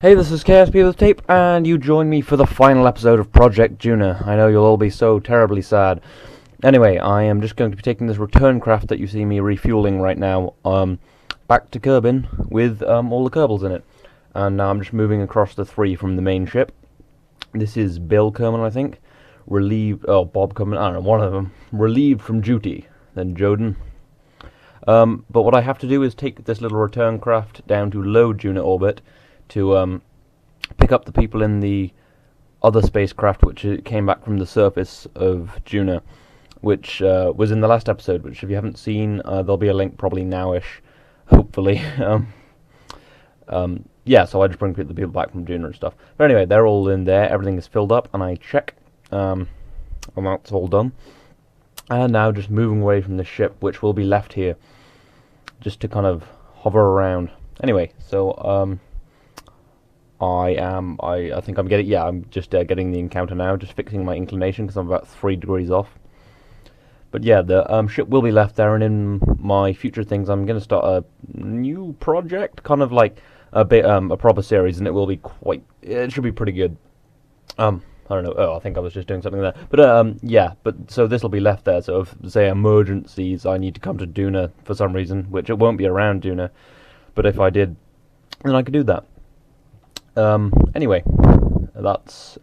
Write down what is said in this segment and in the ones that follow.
Hey, this is KSP with Tape, and you join me for the final episode of Project Duna. I know you'll all be so terribly sad. Anyway, I am just going to be taking this return craft that you see me refueling right now, back to Kerbin with all the Kerbals in it. And now I'm just moving across the three from the main ship. This is Bill Kerman, I think. Relieved, Bob Kerman, I don't know, one of them. Relieved from duty. Then Joden. But what I have to do is take this little return craft down to low Duna orbit to pick up the people in the other spacecraft which came back from the surface of Duna, which was in the last episode, which if you haven't seen, there'll be a link probably nowish, hopefully. Yeah, so I just bring the people back from Duna and stuff. But anyway, they're all in there, everything is filled up, and I check, and that's all done. And now just moving away from the ship, which will be left here, just to kind of hover around. Anyway, so, I think I'm getting, yeah, I'm just getting the encounter now, just fixing my inclination, because I'm about 3 degrees off. But yeah, the ship will be left there, and in my future things, I'm going to start a new project, kind of like a bit, a proper series, and it will be it should be pretty good. I don't know, I think I was just doing something there. But, yeah, but, so this will be left there, so if, say, emergencies, I need to come to Duna for some reason, which it won't be around Duna, but if I did, then I could do that. Anyway, that's,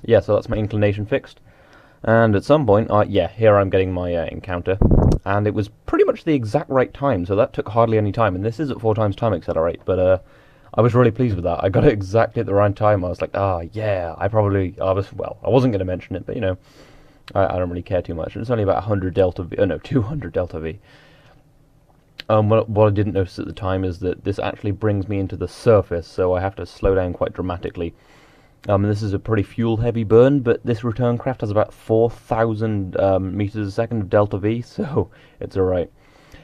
yeah, so that's my inclination fixed. And at some point, yeah, here I'm getting my encounter, and it was pretty much the exact right time, so that took hardly any time, and this is at 4 times time accelerate, but I was really pleased with that. I got it exactly at the right time. I was like, yeah, I wasn't going to mention it, but, you know, I don't really care too much, and it's only about 100 delta V, no, 200 delta V. What I didn't notice at the time is that this actually brings me into the surface, so I have to slow down quite dramatically. And this is a pretty fuel-heavy burn, but this return craft has about 4,000 meters a second of delta V, so it's alright.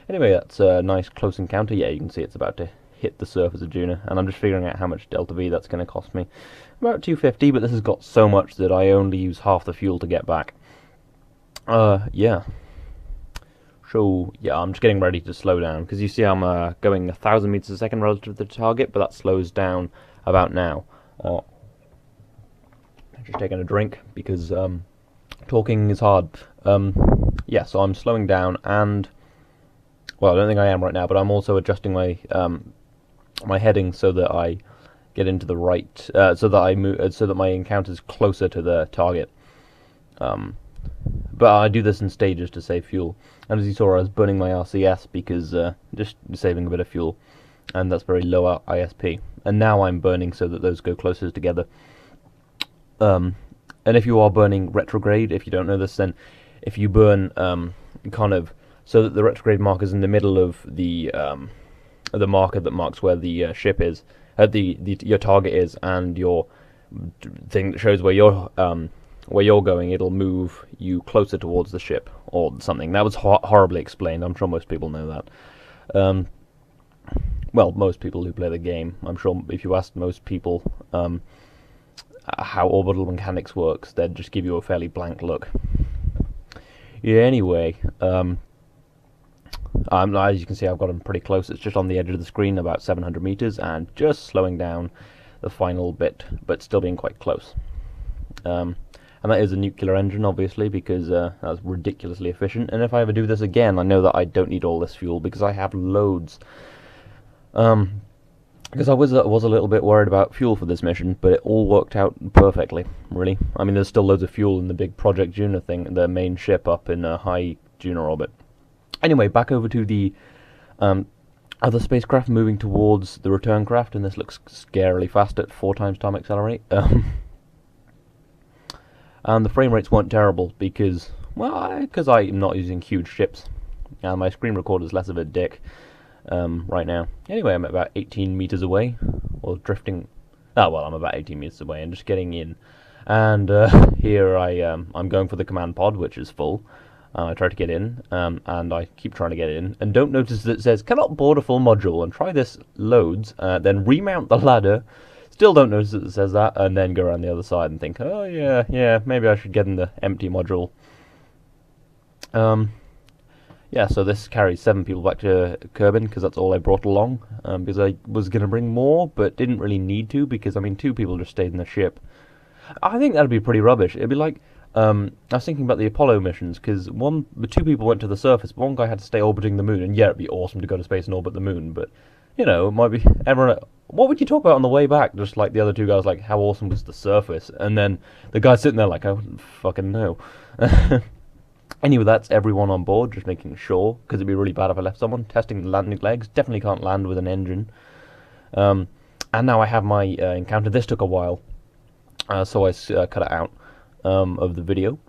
Anyway, that's a nice close encounter. Yeah, you can see it's about to hit the surface of Duna, and I'm just figuring out how much delta V that's going to cost me. About 250, but this has got so much that I only use half the fuel to get back. Yeah. So, yeah, I'm just getting ready to slow down, because you see I'm going 1,000 meters a second relative to the target, but that slows down about now. Just taking a drink, because talking is hard. Yeah, so I'm slowing down, and, well, I don't think I am right now, but I'm also adjusting my my heading so that I get into the right, so that I move, so that my encounter's closer to the target. But I do this in stages to save fuel. And as you saw, I was burning my RCS because just saving a bit of fuel, and that's very low ISP. And now I'm burning so that those go closer together. And if you are burning retrograde, if you don't know this, then if you burn kind of so that the retrograde marker's in the middle of the marker that marks where the ship is, your target is, and your thing that shows where you're going, it'll move you closer towards the ship or something. That was horribly explained. I'm sure most people know that. Well, most people who play the game. I'm sure if you asked most people how orbital mechanics works, they'd just give you a fairly blank look. Yeah, anyway, as you can see, I've got them pretty close. It's just on the edge of the screen, about 700 meters, and just slowing down the final bit, but still being quite close. And that is a nuclear engine, obviously, because that's ridiculously efficient. And if I ever do this again, I know that I don't need all this fuel, because I have loads. Because I was a little bit worried about fuel for this mission, but it all worked out perfectly, really. I mean, there's still loads of fuel in the big Project Duna thing, the main ship up in high Duna orbit. Anyway, back over to the other spacecraft moving towards the return craft, and this looks scarily fast at 4 times time accelerate. And the frame rates weren't terrible because I'm not using huge ships, and my screen recorder's less of a dick right now. Anyway, I'm about 18 meters away, or drifting. Oh well, I'm about 18 meters away, and just getting in. And here I'm going for the command pod, which is full. I try to get in, and I keep trying to get in, and don't notice that it says cannot board a full module. And try this loads, then remount the ladder. Still don't notice that it says that, and then go around the other side and think, oh yeah, maybe I should get in the empty module. yeah, so this carries 7 people back to Kerbin, because that's all I brought along, because I was going to bring more, but didn't really need to, because, I mean, 2 people just stayed in the ship. I think that'd be pretty rubbish. It'd be like, I was thinking about the Apollo missions, because the 2 people went to the surface, but one guy had to stay orbiting the moon, and yeah, it'd be awesome to go to space and orbit the moon, but, you know, it might be, everyone, what would you talk about on the way back? Just like the other 2 guys, like, how awesome was the surface, and then the guy sitting there like, I wouldn't fucking know. Anyway, that's everyone on board, just making sure, because it'd be really bad if I left someone. Testing the landing legs, definitely can't land with an engine. And now I have my encounter. This took a while, so I cut it out of the video.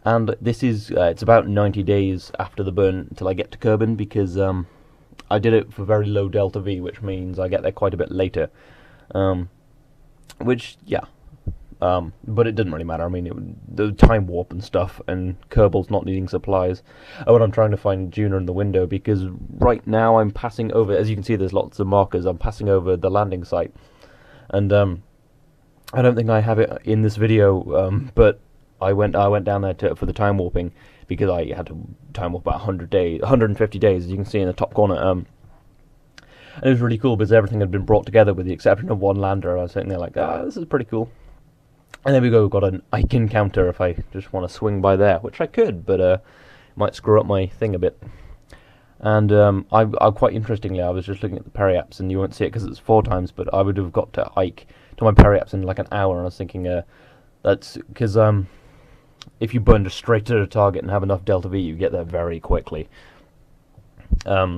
And this is, it's about 90 days after the burn until I get to Kerbin, because I did it for very low delta V, which means I get there quite a bit later. Which, yeah. But it didn't really matter. I mean, the time warp and stuff, and Kerbal's not needing supplies. Oh, and I'm trying to find Duna in the window, because right now I'm passing over, as you can see there's lots of markers, I'm passing over the landing site. And I don't think I have it in this video, but I went down there for the time warping, because I had to time warp about 150 days, as you can see in the top corner. And it was really cool, because everything had been brought together with the exception of one lander. I was sitting there like, this is pretty cool. And there we go, got an Ike encounter if I just want to swing by there, which I could, but might screw up my thing a bit. And I quite interestingly, I was just looking at the periaps, and you won't see it because it's 4 times, but I would have got to Ike, to my periaps in like an hour, and I was thinking, that's because if you burn just straight to the target and have enough delta V, you get there very quickly.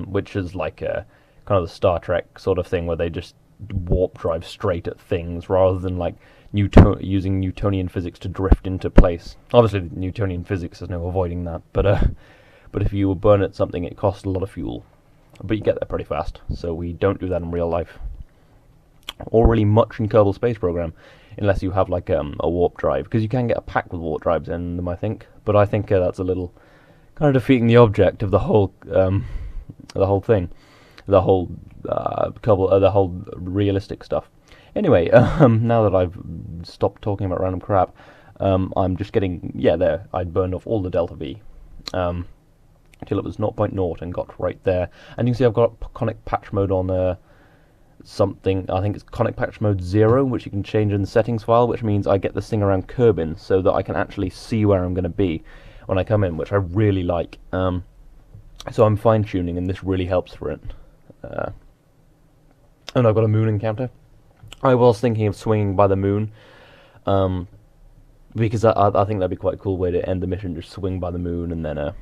Which is like kind of the Star Trek sort of thing, where they just warp drive straight at things, rather than like using Newtonian physics to drift into place. Obviously, Newtonian physics, there's no avoiding that, but if you burn at something, it costs a lot of fuel. But you get there pretty fast, so we don't do that in real life. Or really much in Kerbal Space Program, unless you have like a warp drive, because you can get a pack with warp drives in them, I think. But I think that's a little kind of defeating the object of the whole thing, the whole Kerbal, the whole realistic stuff. Anyway, now that I've stopped talking about random crap, I'm just getting, yeah, there, I'd burned off all the delta V, until it was 0.0 and got right there. And you can see I've got conic patch mode on something, I think it's conic patch mode 0, which you can change in the settings file, which means I get this thing around Kerbin, so that I can actually see where I'm going to be when I come in, which I really like. So I'm fine-tuning, and this really helps for it. And I've got a moon encounter. I was thinking of swinging by the moon, because I think that'd be quite a cool way to end the mission, just swing by the moon, and then,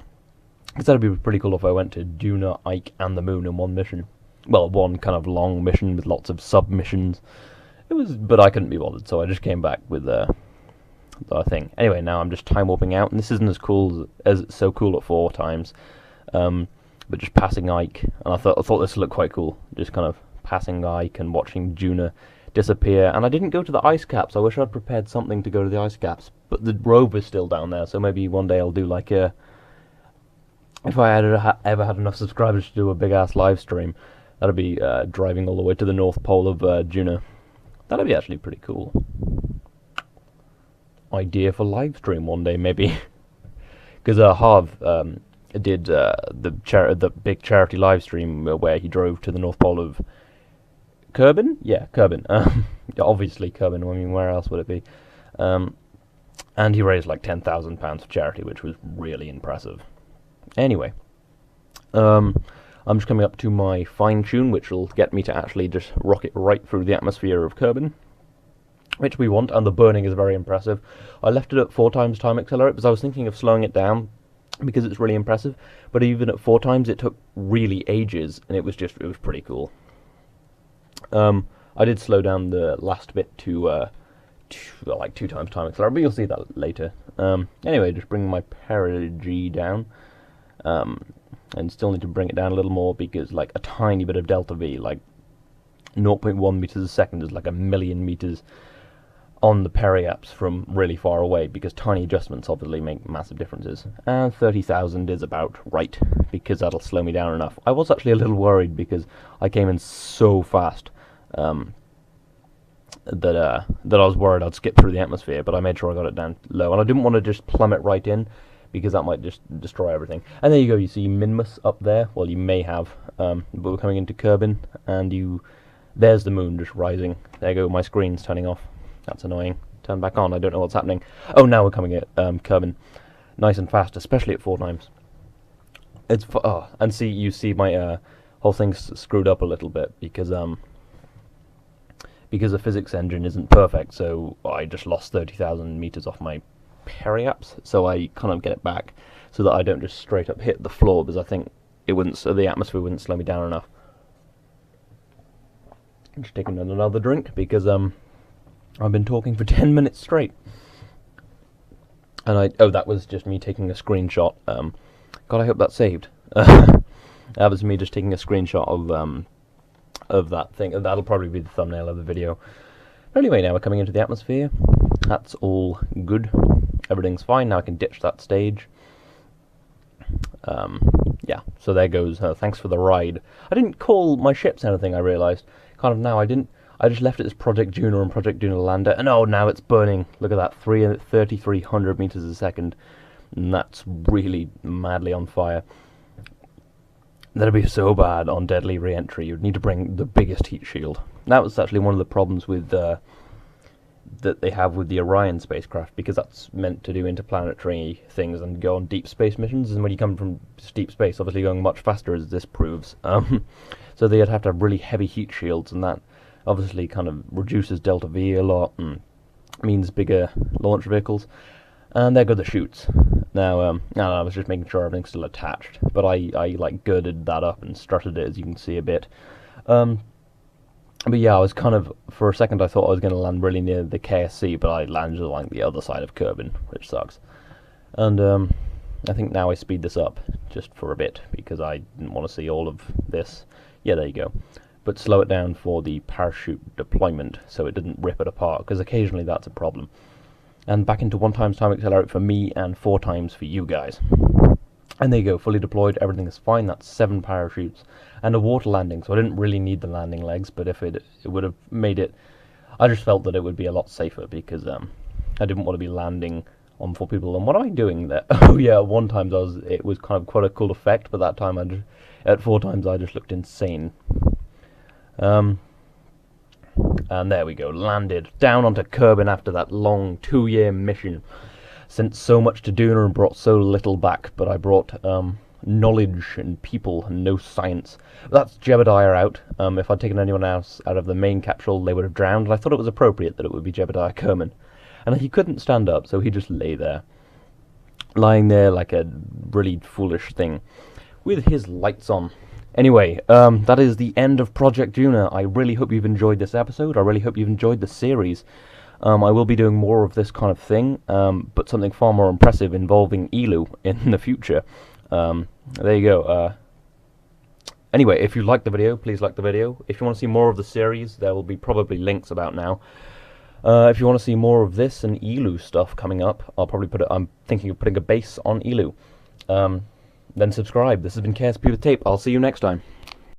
because that'd be pretty cool if I went to Duna, Ike, and the moon in one mission. Well, one kind of long mission with lots of sub-missions. But I couldn't be bothered, so I just came back with the thing. Anyway, now I'm just time warping out, and this isn't as cool as it's so cool at 4 times, but just passing Ike, and I thought this looked quite cool, just kind of passing Ike and watching Duna disappear. And I didn't go to the ice caps. I wish I'd prepared something to go to the ice caps, but the rover's still down there, so maybe one day I'll do like a, if I ever had enough subscribers to do a big ass live stream, that'd be driving all the way to the North Pole of Duna. That'd be actually pretty cool. Idea for live stream one day, maybe. Because Harv did the big charity live stream where he drove to the North Pole of Kerbin? Yeah, Kerbin. Obviously Kerbin, I mean, where else would it be? And he raised like £10,000 for charity, which was really impressive. Anyway, I'm just coming up to my fine-tune, which will get me to actually just rocket right through the atmosphere of Kerbin, which we want, and the burning is very impressive. I left it at 4 times time accelerate, because I was thinking of slowing it down, because it's really impressive, but even at 4 times it took really ages, and it was pretty cool. I did slow down the last bit to like 2 times time accelerate, but you'll see that later. Anyway, just bringing my perigee down, and still need to bring it down a little more, because like a tiny bit of delta V, like 0.1 meters a second is like a million meters on the periaps from really far away, because tiny adjustments obviously make massive differences. And 30,000 is about right, because that'll slow me down enough. I was actually a little worried, because I came in so fast that I was worried I'd skip through the atmosphere, but I made sure I got it down low, and I didn't want to just plummet right in, because that might just destroy everything. And there you go, you see Minmus up there. Well, you may have, but we're coming into Kerbin, and there's the moon just rising. There you go, my screen's turning off. That's annoying. Turn back on, I don't know what's happening. Oh, now we're coming at Kerbin. Nice and fast, especially at 4 times. And see, you see my whole thing's screwed up a little bit, because the physics engine isn't perfect, so I just lost 30,000 meters off my periaps, so I kind of get it back so that I don't just straight up hit the floor, because I think the atmosphere wouldn't slow me down enough. I'm just taking another drink because I've been talking for 10 minutes straight, and that was just me taking a screenshot. God, I hope that's saved. That was me just taking a screenshot of that thing. That'll probably be the thumbnail of the video. But anyway, now we're coming into the atmosphere. That's all good. Everything's fine. Now I can ditch that stage. Yeah, so there goes. Thanks for the ride. I didn't call my ships anything, I realised. Kind of now, I didn't. I just left it as Project Duna and Project Duna Lander. And oh, now it's burning. Look at that, 3,300 meters a second. And that's really madly on fire. That'd be so bad on deadly re-entry. You'd need to bring the biggest heat shield. That was actually one of the problems with that they have with the Orion spacecraft, because that's meant to do interplanetary things and go on deep space missions. And when you come from deep space, obviously going much faster, as this proves. So they'd have to have really heavy heat shields, and that obviously kind of reduces delta V a lot and means bigger launch vehicles. And there go the chutes. Now, I was just making sure everything's still attached, but I like girded that up and strutted it, as you can see a bit. But yeah, I was kind of, for a second I thought I was going to land really near the KSC, but I landed along the other side of Kerbin, which sucks. And I think now I speed this up just for a bit, because I didn't want to see all of this. Yeah, there you go. But slow it down for the parachute deployment, so it didn't rip it apart, because occasionally that's a problem. And back into 1 times time accelerate for me, and 4 times for you guys. And there you go, fully deployed, everything is fine. That's 7 parachutes. And a water landing, so I didn't really need the landing legs, but if it would have made it... I just felt that it would be a lot safer, because I didn't want to be landing on 4 people. And what am I doing there? Oh yeah, at 1 time it was kind of quite a cool effect, but that time at 4 times I just looked insane. And there we go, landed down onto Kerbin after that long 2-year mission. Sent so much to Duna and brought so little back, but I brought knowledge and people and no science. That's Jebediah out. If I'd taken anyone else out of the main capsule, they would have drowned, and I thought it was appropriate that it would be Jebediah Kerman. And he couldn't stand up, so he just lay there. Lying there like a really foolish thing, with his lights on. Anyway, that is the end of Project Duna. I really hope you've enjoyed this episode. I really hope you've enjoyed the series. I will be doing more of this kind of thing, but something far more impressive involving Elu in the future. There you go. Anyway, if you liked the video, please like the video. If you want to see more of the series, there will be probably links about now. If you want to see more of this and Elu stuff coming up, I'm thinking of putting a base on Elu. Then subscribe. This has been KSP with Tape. I'll see you next time.